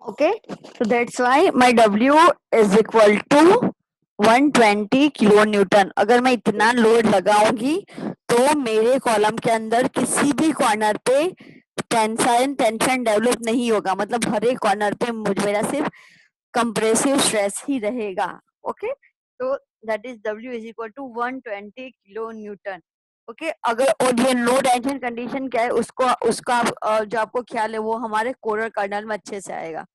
Okay, so that's why my W is equal to 120 kilo Newton. अगर मैं इतना load लगाऊंगी तो मेरे कॉलम के अंदर किसी भी कॉर्नर पे टेंशन डेवलप नहीं होगा, मतलब हर एक कॉर्नर पे मेरा सिर्फ कंप्रेसिव स्ट्रेस ही रहेगा। ओके, तो that is W is equal to 120 kilo newton. Okay, अगर और ये नो टेंशन कंडीशन क्या है उसको उसका जो आपको ख्याल है वो हमारे कोरल कर्नल में अच्छे से आएगा।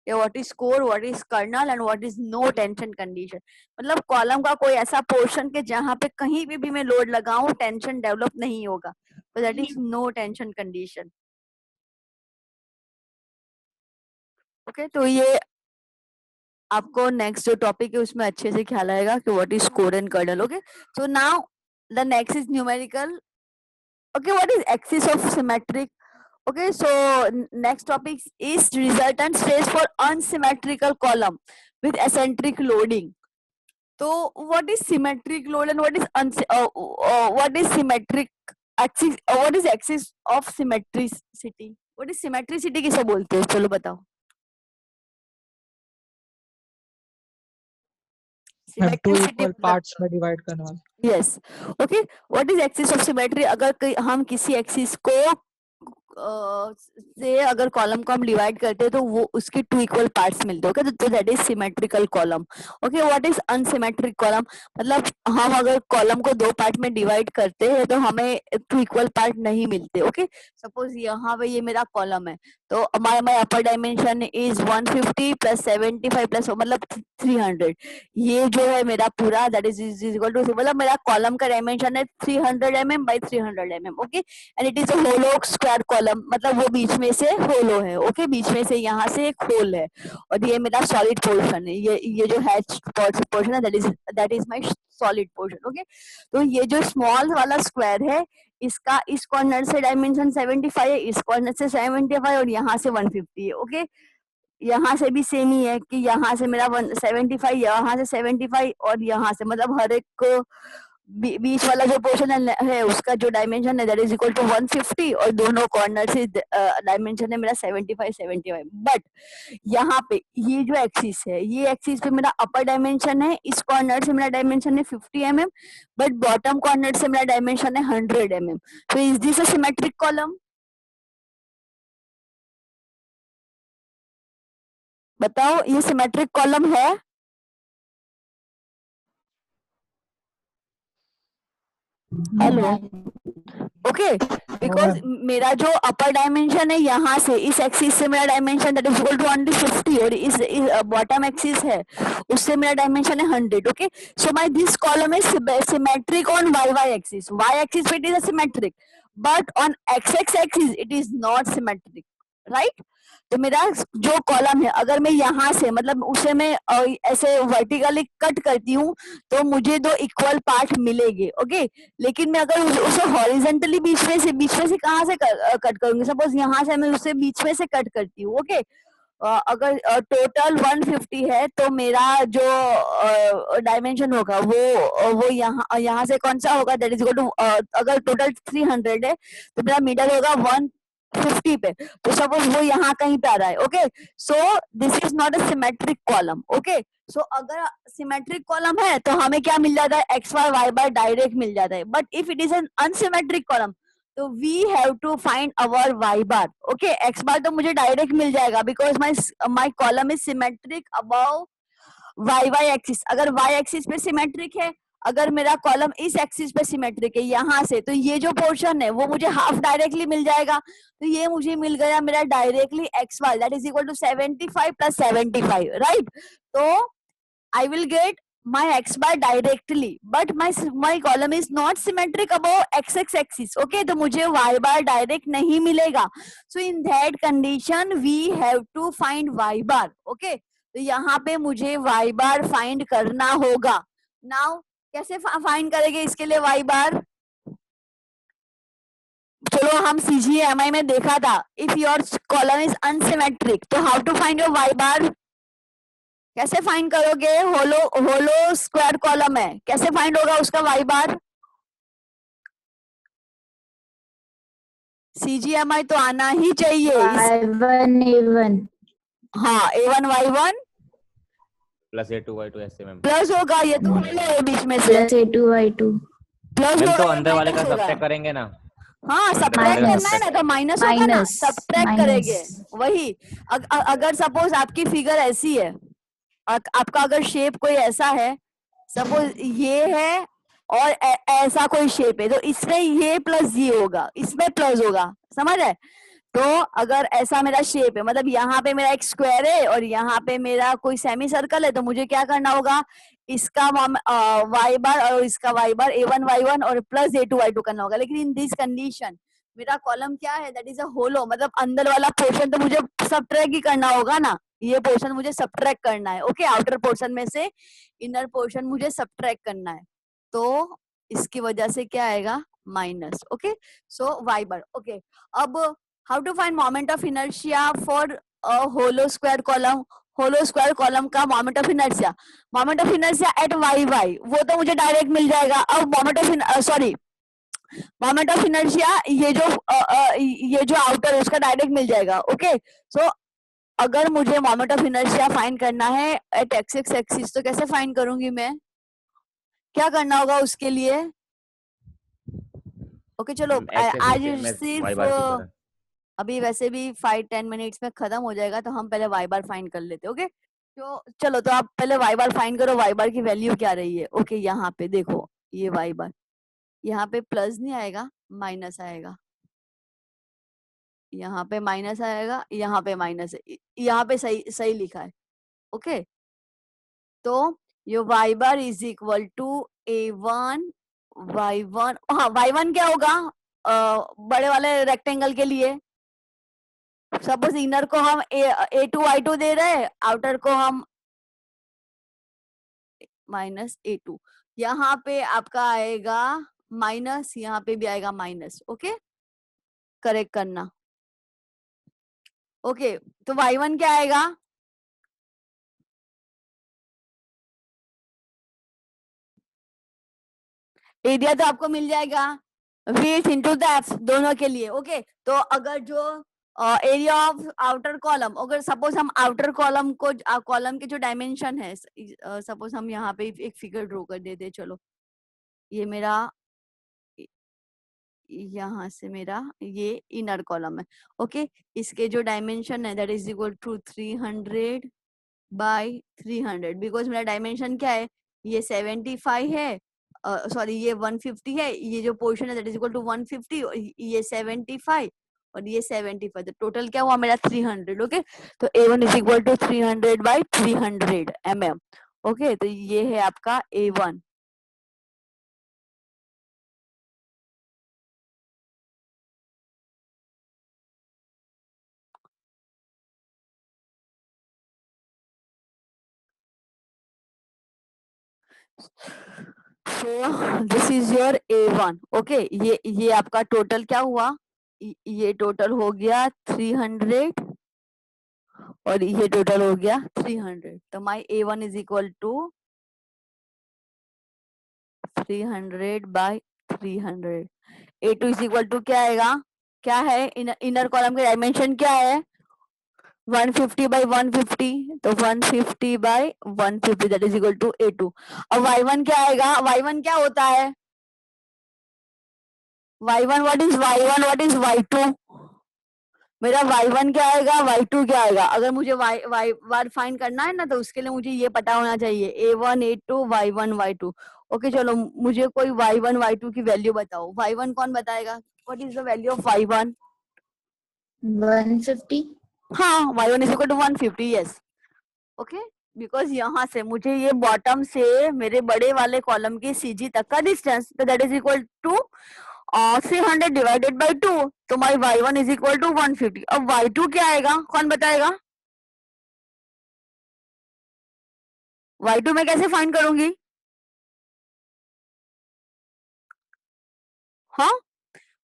What is core, what is kernel and what is no tension condition. मतलब कॉलम का कोई ऐसा पोर्शन के जहां पे कहीं भी मैं लोड लगाऊं टेंशन डेवलप नहीं होगा, तो that is no tension condition. Okay, तो ये आपको नेक्स्ट जो टॉपिक है उसमें अच्छे से ख्याल आएगा कि what is core and kernel. Okay, so now the next is numerical. Okay, what is axis of symmetric. Okay, so next topic is resultant stress for unsymmetrical column with eccentric loading. So what is symmetric load and what is symmetric axis, what is axis of symmetricity? What is symmetricity किसे बोलते हैं, चलो बताओ। Ma'am to Symmetricity equal parts में divide करने वाला। Yes. Okay, what is axis of symmetry. अगर हम किसी एक्सिस को से अगर कॉलम को हम डिवाइड करते हैं तो वो उसके टू इक्वल पार्ट्स मिलते हैं। ओके, तो that is symmetrical column. Okay, what is unsymmetric column. मतलब हम अगर कॉलम को दो पार्ट में डिवाइड करते हैं तो हमें टू इक्वल पार्ट नहीं मिलते। ओके, सपोज यहाँ पे ये मेरा कॉलम है, तो हमारा माई अपर डायमेंशन इज 150 प्लस 75 प्लस मतलब 300। ये जो है मेरा पूरा दैट इज इक्वल टू, मतलब मेरा कॉलम का डायमेंशन है 300 mm by 300 mm। Okay, and it is a hollow square column, मतलब वो बीच में से होलो है। ओके, बीच में से यहाँ से एक होल है और ये मेरा सॉलिड पोर्शन है। ये जो हैच पोर्शन है that is my solid portion. Okay, तो ये जो स्मॉल वाला स्क्वायर है इसका इस कॉर्नर से डायमेंशन 75 है, इस कॉर्नर से 75 और यहाँ से 150 है। ओके, यहाँ से भी सेम ही है कि यहाँ से मेरा 175, यहाँ से 75 और यहाँ से, मतलब हर एक को बीच वाला जो पोर्शन है उसका जो डायमेंशन है दैट इज इक्वल टू 150 और दोनों कॉर्नर से डायमेंशन है मेरा 75 बट यहाँ पे ये जो एक्सिस है, ये एक्सिस पे मेरा अपर डायमेंशन है, इस कॉर्नर से मेरा डायमेंशन है 50 mm बट बॉटम कॉर्नर से मेरा डायमेंशन है 100 mm। तो is this a symmetric column. बताओ, ये सिमेट्रिक कॉलम है। हेलो, ओके, बिकॉज मेरा जो अपर डायमेंशन है यहाँ से इस एक्सिस से मेरा dimension that is equal to only 50 और इस बॉटम एक्सिस है उससे मेरा डायमेंशन है 100। Okay, so my this column is symmetric on Y Y axis. Y axis पे it is symmetric but on X X axis it is not symmetric, right. तो मेरा जो कॉलम है अगर मैं यहाँ से मतलब उसे मैं ऐसे वर्टिकली कट करती हूँ तो मुझे दो इक्वल पार्ट मिलेंगे। ओके, लेकिन मैं अगर उसे हॉरिजेंटली बीच में से कहाँ से कट करूंगी, सपोज यहाँ से मैं उसे बीच में से कट करती हूँ। ओके, अगर टोटल 150 है तो मेरा जो डायमेंशन होगा वो यहाँ यहाँ से कौन सा होगा दैट इज इक्वल टू, अगर टोटल 300 है तो मेरा मीटर होगा 150 पे, तो सपोज वो यहाँ कहीं पे आ रहा है। Okay, so this is not a symmetric column. Okay, so अगर सिमेट्रिक कॉलम है तो हमें क्या मिल जाता है, X bar Y bar direct मिल जाता है। But if it is an unsymmetric column तो we have to find our Y bar. Okay, X bar तो मुझे डायरेक्ट मिल जाएगा because my column is symmetric about Y Y axis. अगर Y axis पे सिमेट्रिक है, अगर मेरा कॉलम इस एक्सिस पे सिमेट्रिक है यहाँ से, तो ये जो पोर्शन है वो मुझे हाफ डायरेक्टली मिल जाएगा। तो ये मुझे मिल गया मेरा directly X Y that is equal to 75 plus 75, right. तो I will get my x bar directly, but my column is not symmetric above x axis. Okay, तो मुझे y bar direct नहीं मिलेगा. So in that condition we have to find y bar. Okay, तो यहाँ पे मुझे y bar find करना होगा. Now कैसे find करेंगे इसके लिए y bar? चलो हम CGMI में देखा था, if your column is unsymmetric, तो how to find your y bar? कैसे फाइंड करोगे? होलो होलो स्क्वायर कॉलम है, कैसे फाइंड होगा उसका वाई बार? सीजीएमआई तो आना ही चाहिए। y1 a1 हाँ A1 Y1 प्लस A2Y2 ऐसे मैम। प्लस होगा, ये तो होलो है बीच में से, प्लस A2Y2 प्लस मैम तो होगा, अंदर वाले का माइनस होगा। सब्ट्रैक्ट करेंगे ना। हाँ अंदर सब्ट्रैक्ट वाले का करना है ना, सब्ट्रैक्ट तो माइनस होगा ना, माइनस सब्ट्रैक्ट करेंगे। वही अगर सपोज आपकी फिगर ऐसी है, आपका अगर शेप कोई ऐसा है, सपोज ये है और ऐसा कोई शेप है, तो इसमें ये प्लस ये होगा, इसमें प्लस होगा, समझ है? तो अगर ऐसा मेरा शेप है, मतलब यहाँ पे मेरा एक स्क्वायर है और यहाँ पे मेरा कोई सेमी सर्कल है, तो मुझे क्या करना होगा, इसका वाई बार और इसका वाई बार A1 Y1 और प्लस A2 Y2 करना होगा। लेकिन इन दिस कंडीशन मेरा कॉलम क्या है, दैट इज अ होलो, मतलब अंदर वाला पोर्शन तो मुझे सबट्रैक्ट ही करना होगा ना, ये पोर्शन मुझे सबट्रैक्ट करना है। ओके, आउटर पोर्शन में से इनर पोर्शन मुझे सबट्रैक्ट करना है, तो इसकी वजह से क्या आएगा, माइनस। ओके, सो वाई बार। ओके, अब how to find moment of inertia for a hollow square column? hollow square column का moment of inertia at y वो तो मुझे डायरेक्ट मिल जाएगा। अब moment of inertia ये जो आउटर है उसका डायरेक्ट मिल जाएगा। ओके, सो अगर मुझे moment of inertia फाइंड करना है एट x एक्सिस, तो कैसे फाइंड करूंगी मैं, क्या करना होगा उसके लिए? ओके चलो, आज सिर्फ अभी वैसे भी 5-10 मिनट्स में खत्म हो जाएगा, तो हम पहले वाई बार फाइंड कर लेते हैं। ओके, तो चलो, तो आप पहले वाई बार फाइंड करो, वाई बार की वैल्यू क्या रही है। ओके, यहाँ पे देखो, ये वाई बार, यहाँ पे प्लस नहीं आएगा, माइनस आएगा, यहाँ पे माइनस आएगा, यहाँ पे माइनस है, यहाँ पे सही लिखा है। ओके, तो ये Y bar is equal to A1 Y1, हाँ Y1 क्या होगा, बड़े वाले रेक्टेंगल के लिए, सपोज इनर को हम A2 Y2 दे रहे हैं, आउटर को हम माइनस A2, यहाँ पे आपका आएगा माइनस, यहाँ पे भी आएगा माइनस। ओके, करेक्ट करना। ओके, तो Y1 क्या आएगा, एरिया तो आपको मिल जाएगा विड्थ इनटू डेप्थ दोनों के लिए। ओके, तो अगर जो एरिया ऑफ आउटर कॉलम, अगर सपोज हम आउटर कॉलम को, कॉलम के जो डायमेंशन है, सपोज हम यहाँ पे एक फिगर ड्रॉ कर देते, चलो ये मेरा, यहाँ से मेरा ये इनर कॉलम है। ओके, इसके जो डायमेंशन है that is equal to 300 by 300, because मेरा डायमेंशन क्या है, ये 75 है, सॉरी ये 150 है, ये जो पोर्शन है दैट इज इक्वल टू 150, ये 75 और ये 75, तो टोटल क्या हुआ मेरा 300। ओके, तो A1 is equal to 300 by 300 mm। Okay, तो ये है आपका A1। So this is your A1। Okay, ये आपका टोटल क्या हुआ, ये टोटल हो गया 300 और ये टोटल हो गया 300, तो my A1 is equal to 300 by 300। A2 is equal to क्या आएगा, क्या है, इनर कॉलम के डायमेंशन क्या है, 150 बाय 150, तो 150 by 150 that is equal to A2। अब Y1 क्या आएगा, Y1 क्या होता है, Y1 what is Y1 what is Y2, मेरा Y1 क्या आएगा, Y2 क्या आएगा। अगर मुझे y बार फाइंड करना है ना, तो उसके लिए मुझे ये पता होना चाहिए A1 A2 Y1 Y2। Okay चलो, मुझे कोई Y1 Y2 की वैल्यू बताओ, Y1 कौन बताएगा, what is the value of Y1? 150। हाँ, Y1 is equal to 150, yes. Okay, because यहाँ से मुझे ये बॉटम से मेरे बड़े वाले कॉलम की CG तक का डिस्टेंस, तो that is equal to 300 divided by 2, तो माई Y1 इज इक्वल टू 150। अब Y2 क्या आएगा, कौन बताएगा, Y2 मैं कैसे फाइंड करूंगी, हाँ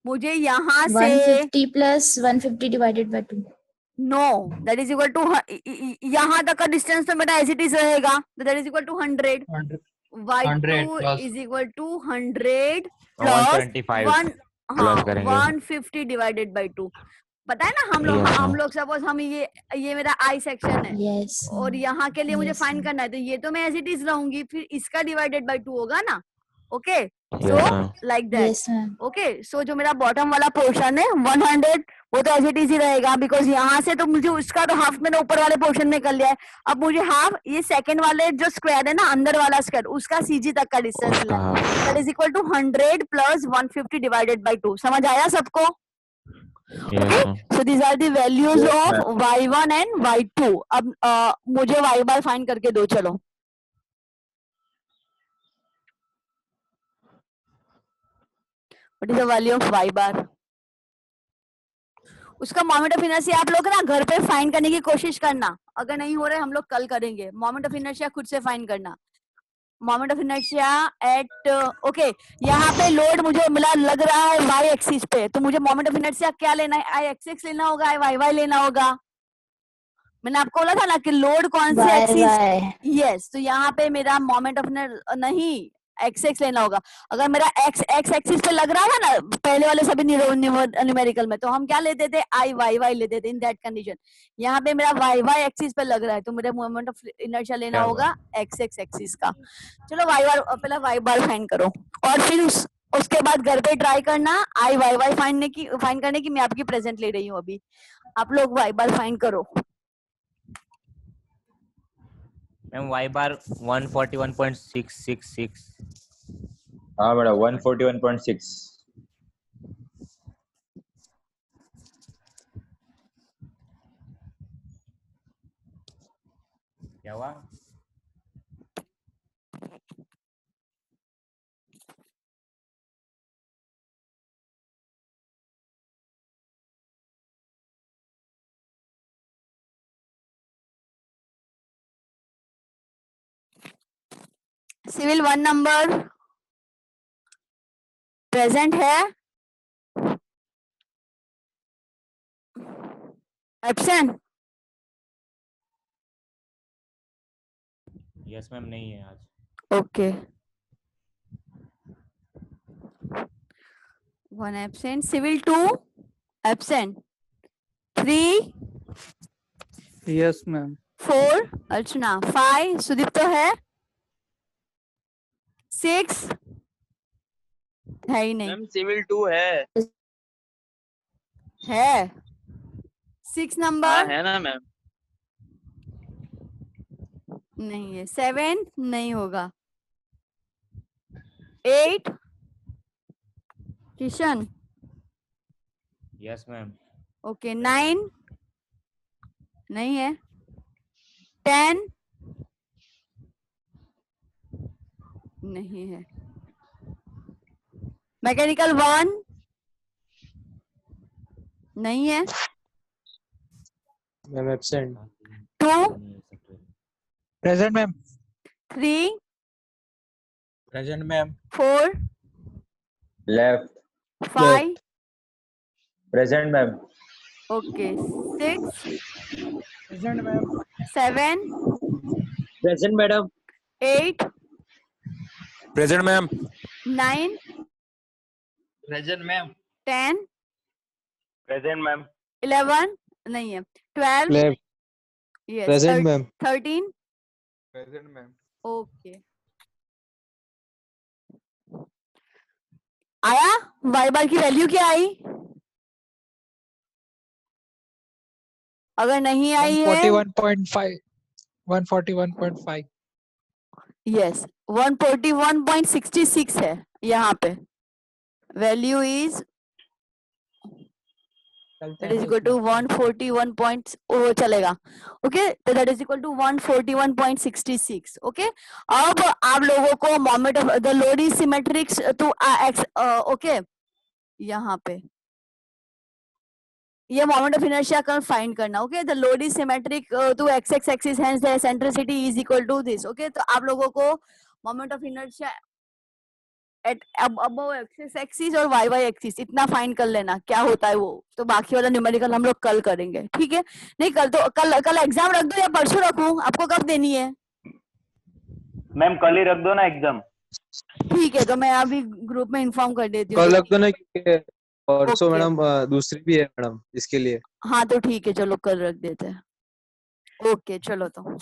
मुझे यहाँ से 150 plus 150 divided by 2। No, that is equal to, यहाँ तक का डिस्टेंस तो मेरा एज इट इज रहेगा, तो that is equal to 100। 100 Y2 plus is equal to 100 plus 125 plus करेंगे 150 डिवाइडेड बाय 2, पता है ना, हम लोग Yes, हम ma'am. लोग सपोज हम ये मेरा आई सेक्शन है Yes. और यहाँ के लिए मुझे Yes, फाइंड ma'am. करना है, तो ये तो मैं एज इट इज रहूंगी, फिर इसका डिवाइडेड बाय 2 होगा ना. Okay, Yes, so ma'am. Like that. Yes, ma'am. Okay, so जो मेरा बॉटम वाला पोर्शन है 100, वो तो एज इट इज ही रहेगा, बिकॉज यहाँ से तो मुझे उसका तो हाफ मैंने ऊपर वाले पोर्शन में कर लिया है. अब मुझे हाफ ये सेकंड वाले जो स्क्वायर है ना, अंदर वाला स्क्वायर, उसका सीजी तक का डिस्टेंस उसका मिला, half. That is equal to 100 plus 150 divided by 2. समझ आया सबको? Yes, Okay, ma'am. so these are the values Yes, of y1 and y2. अब मुझे y bar फाइंड करके दो. चलो, what is the value of y bar? उसका moment of inertia आप लोग ना घर पे फाइंड करने की कोशिश करना. अगर नहीं हो रहा है हम लोग कल करेंगे. मोमेंट ऑफ इनर्शिया खुद से फाइंड करना. Moment of inertia at, okay, यहाँ पे लोड मुझे मिला लग रहा है y एक्सिस पे, तो मुझे मोमेंट ऑफ इनर्शिया क्या लेना है? आई एक्सिस लेना होगा, आई वाई वाई लेना होगा. मैंने आपको बोला था ना कि लोड कौन से एक्सिस. यस, तो यहाँ पे मेरा मोमेंट ऑफ नहीं, एक्स एक्स लेना होगा. अगर मेरा एक्स एक्स एक्सिस पे लग रहा था ना पहले वाले सभी न्यूमेरिकल में, तो हम क्या लेते थे? आई वाई वाई लेते थे. इन दैट कंडीशन यहाँ पे मेरा वाई वाई एक्सिस पे लग रहा है, तो मेरा मोमेंट ऑफ इनर्शिया लेना क्या होगा एक्स एक्स एक्सिस का. चलो वाई बार, पहले वाई बार फाइंड करो और फिर उसके बाद घर पे ट्राई करना आई वाई वाई फाइंड करने की. मैं आपकी प्रेजेंट ले रही हूँ अभी, आप लोग वाई बार फाइंड करो. Ma'am, y bar 141.666. हाँ मैडम 141.6. क्या हुआ? सिविल 1 नंबर प्रेजेंट है, एब्सेंट? Yes, ma'am. नहीं है आज. Okay, 1 absent. Civil 2 absent. 3 Yes, ma'am. 4 Archana. 5 Sudeep तो है. 6 है ही नहीं. मैम सिविल 2 है. है 6 हाँ नंबर है ना मैम. नहीं है. 7 नहीं होगा. 8 किशन. Yes, ma'am. ओके. 9 नहीं है. 10 नहीं है. मैकेनिकल 1 नहीं है. Ma'am absent. 2 Present, ma'am. 3 Present, ma'am. 4 Left. 5 Present, ma'am. Okay. 6 Present, ma'am. 7 Present, madam. 8 Present, ma'am. 9 present ma'am. 10 present ma'am. 11 नहीं है. 12 Left. yes. Present, ma'am. 13 Present, ma'am. Okay. आया Y बार की वैल्यू क्या आई? अगर नहीं आई है 141.5. 141.5. यस 141.66 है यहाँ पे. Value is that is equal to 141 point, वो चलेगा. ओके, तो that is equal to 141.66. Okay, अब आप लोगों को moment of the load is symmetric to X. Okay, यहाँ पे ये मोमेंट ऑफ इनर्शिया का फाइंड करना. Okay, the load is symmetric to X X axis, hence the eccentricity is equal to this. Okay, तो आप लोगों को moment of inertia at above axis axis और वाई वाई एक्सिस इतना find कर लेना क्या होता है वो. तो बाकी वाला न्यूमेरिकल हम लोग कल करेंगे. ठीक है? नहीं कल तो कल एग्जाम रख दो या परसों रखूं? आपको कब देनी है? मैम कल ही रख दो ना एग्जाम. ठीक है, तो मैं अभी ग्रुप में इन्फॉर्म कर देती हूँ. कल रख दो ना, क्योंकि परसों Okay. मैडम दूसरी भी है मैडम इसके लिए। हाँ तो ठीक है, चलो कल रख देते हैं। ओके चलो तो